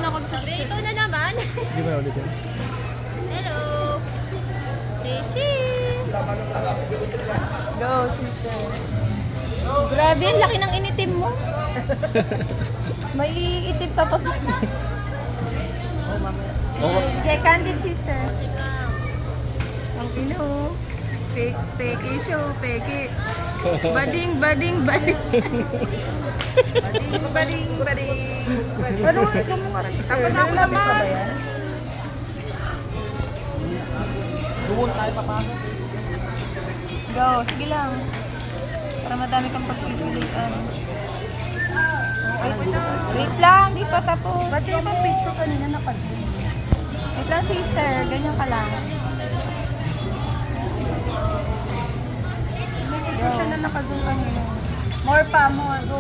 muna ako sa Sabi, ikaw na naman. Hindi ba ulit yan? Hello. Say cheese. Go, sister. Grabe, ang laki ng initim mo. May iitip ka pa. Okay, candid sister. Sip lang. Ang ino. Peke show, peke. Bading, bading, bading. Baling. Ano gusto mo nga rin? Tapos ako naman. Pa ba yan? Doon tayo papasok. Go, sige lang. Para madami kang pagpipilian. Wait lang, di pa tapos. Ba't yung mga picture kanina napansin? Wait lang sister, ganyan ka lang. May picture siya na nakazoom kanina. More pa mo, go.